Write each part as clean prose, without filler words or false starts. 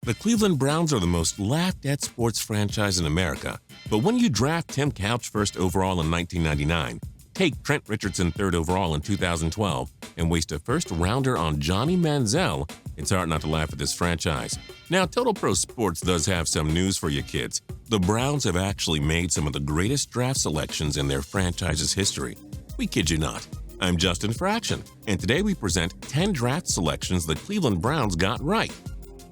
The Cleveland Browns are the most laughed-at sports franchise in America, but when you draft Tim Couch first overall in 1999, take Trent Richardson third overall in 2012, and waste a first-rounder on Johnny Manziel, it's hard not to laugh at this franchise. Now, Total Pro Sports does have some news for you kids. The Browns have actually made some of the greatest draft selections in their franchise's history. We kid you not. I'm Justin Fraction, and today we present 10 draft selections the Cleveland Browns got right.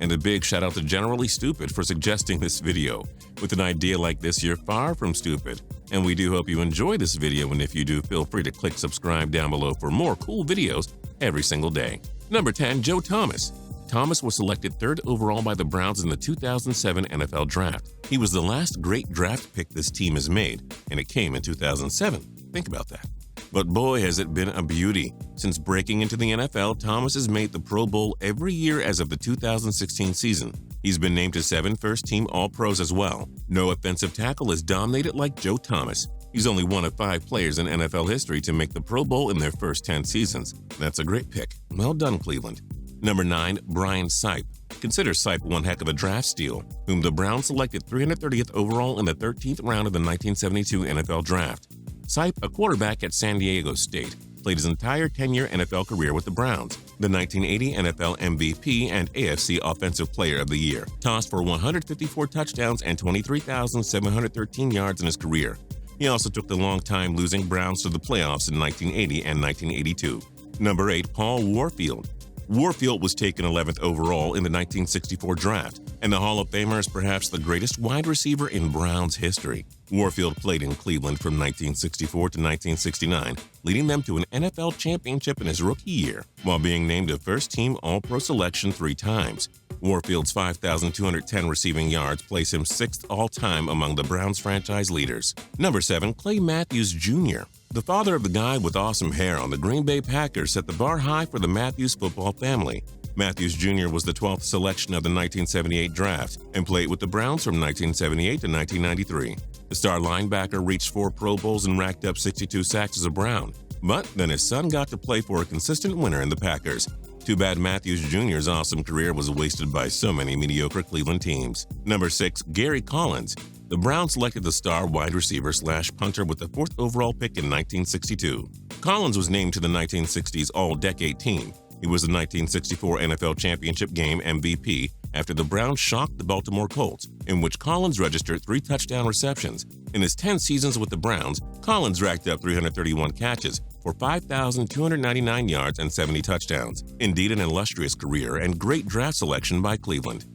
And a big shout out to Generally Stupid for suggesting this video. With an idea like this, you're far from stupid. And we do hope you enjoy this video, and if you do, feel free to click subscribe down below for more cool videos every single day. Number 10, Joe Thomas. Thomas was selected third overall by the Browns in the 2007 NFL Draft. He was the last great draft pick this team has made, and it came in 2007. Think about that. But boy, has it been a beauty. Since breaking into the NFL, Thomas has made the Pro Bowl every year as of the 2016 season. He's been named to 7 first-team All-Pros as well. No offensive tackle has dominated like Joe Thomas. He's only one of 5 players in NFL history to make the Pro Bowl in their first 10 seasons. That's a great pick. Well done, Cleveland. Number 9, Brian Sipe. Consider Sipe one heck of a draft steal, whom the Browns selected 330th overall in the 13th round of the 1972 NFL Draft. Sipe, a quarterback at San Diego State, played his entire 10-year NFL career with the Browns, the 1980 NFL MVP and AFC Offensive Player of the Year, tossed for 154 touchdowns and 23,713 yards in his career. He also took the long-time losing Browns to the playoffs in 1980 and 1982. Number 8, Paul Warfield. Warfield was taken 11th overall in the 1964 draft, and the Hall of Famer is perhaps the greatest wide receiver in Browns history. Warfield played in Cleveland from 1964 to 1969, leading them to an NFL championship in his rookie year, while being named a first-team All-Pro selection 3 times. Warfield's 5,210 receiving yards place him 6th all-time among the Browns franchise leaders. Number 7, Clay Matthews Jr. The father of the guy with awesome hair on the Green Bay Packers set the bar high for the Matthews football family. Matthews Jr. was the 12th selection of the 1978 draft and played with the Browns from 1978 to 1993. The star linebacker reached 4 Pro Bowls and racked up 62 sacks as a Brown. But then his son got to play for a consistent winner in the Packers. Too bad Matthews Jr.'s awesome career was wasted by so many mediocre Cleveland teams. Number 6, Gary Collins. The Browns selected the star wide receiver/punter with the 4th overall pick in 1962. Collins was named to the 1960s All-Decade team. He was the 1964 NFL Championship Game MVP after the Browns shocked the Baltimore Colts, in which Collins registered 3 touchdown receptions. In his 10 seasons with the Browns, Collins racked up 331 catches for 5,299 yards and 70 touchdowns. Indeed, an illustrious career and great draft selection by Cleveland.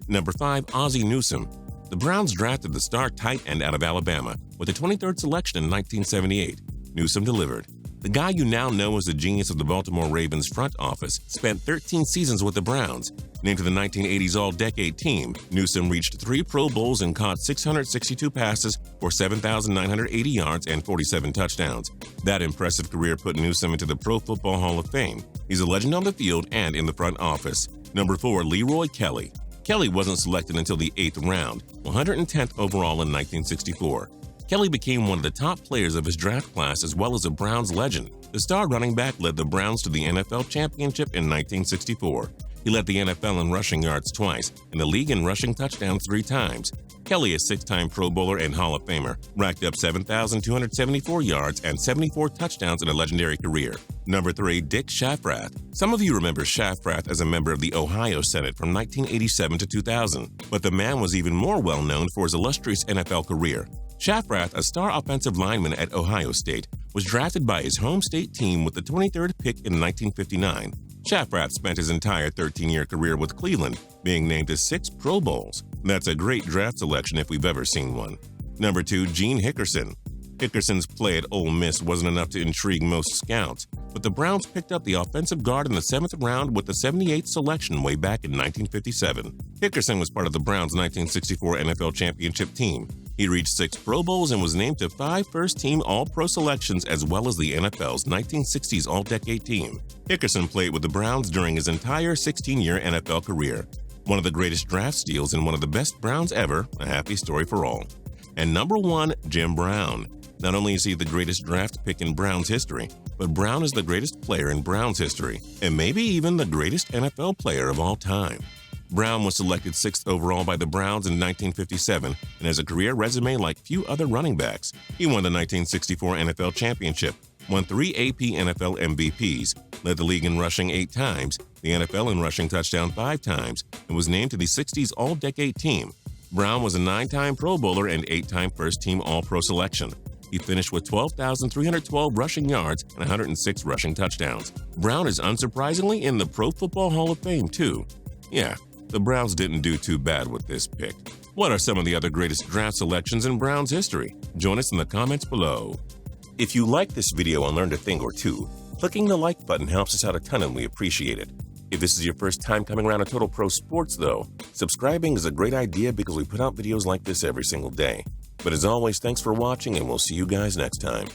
Number 5, Ozzie Newsome. The Browns drafted the star tight end out of Alabama with the 23rd selection in 1978. Newsome delivered. The guy you now know as the genius of the Baltimore Ravens front office spent 13 seasons with the Browns. Named to the 1980s All-Decade team, Newsome reached 3 Pro Bowls and caught 662 passes for 7,980 yards and 47 touchdowns. That impressive career put Newsome into the Pro Football Hall of Fame. He's a legend on the field and in the front office. Number 4, Leroy Kelly. Kelly wasn't selected until the 8th round, 110th overall in 1964. Kelly became one of the top players of his draft class as well as a Browns legend. The star running back led the Browns to the NFL championship in 1964. He led the NFL in rushing yards twice and the league in rushing touchdowns 3 times. Kelly, a 6-time Pro Bowler and Hall of Famer, racked up 7,274 yards and 74 touchdowns in a legendary career. Number 3, Dick Shafrath. Some of you remember Shafrath as a member of the Ohio Senate from 1987 to 2000, but the man was even more well-known for his illustrious NFL career. Shafrath, a star offensive lineman at Ohio State, was drafted by his home state team with the 23rd pick in 1959. Shafrath spent his entire 13-year career with Cleveland, being named to 6 Pro Bowls. That's a great draft selection if we've ever seen one. Number 2, Gene Hickerson. Hickerson's play at Ole Miss wasn't enough to intrigue most scouts, but the Browns picked up the offensive guard in the 7th round with the 78th selection way back in 1957. Hickerson was part of the Browns' 1964 NFL Championship team. He reached 6 Pro Bowls and was named to 5 first-team All-Pro selections as well as the NFL's 1960s All-Decade team. Hickerson played with the Browns during his entire 16-year NFL career. One of the greatest draft steals and one of the best Browns ever, a happy story for all. And number 1, Jim Brown. Not only is he the greatest draft pick in Browns history, but Brown is the greatest player in Browns history, and maybe even the greatest NFL player of all time. Brown was selected 6th overall by the Browns in 1957 and has a career resume like few other running backs. He won the 1964 NFL Championship, won 3 AP NFL MVPs, led the league in rushing 8 times, the NFL in rushing touchdown 5 times, and was named to the 60s All-Decade Team. Brown was a 9-time Pro Bowler and 8-time first-team All-Pro selection. He finished with 12,312 rushing yards and 106 rushing touchdowns. Brown is unsurprisingly in the Pro Football Hall of Fame, too. Yeah, the Browns didn't do too bad with this pick. What are some of the other greatest draft selections in Browns history? Join us in the comments below. If you liked this video and learned a thing or two, clicking the like button helps us out a ton and we appreciate it. If this is your first time coming around to Total Pro Sports, though, subscribing is a great idea because we put out videos like this every single day. But as always, thanks for watching and we'll see you guys next time.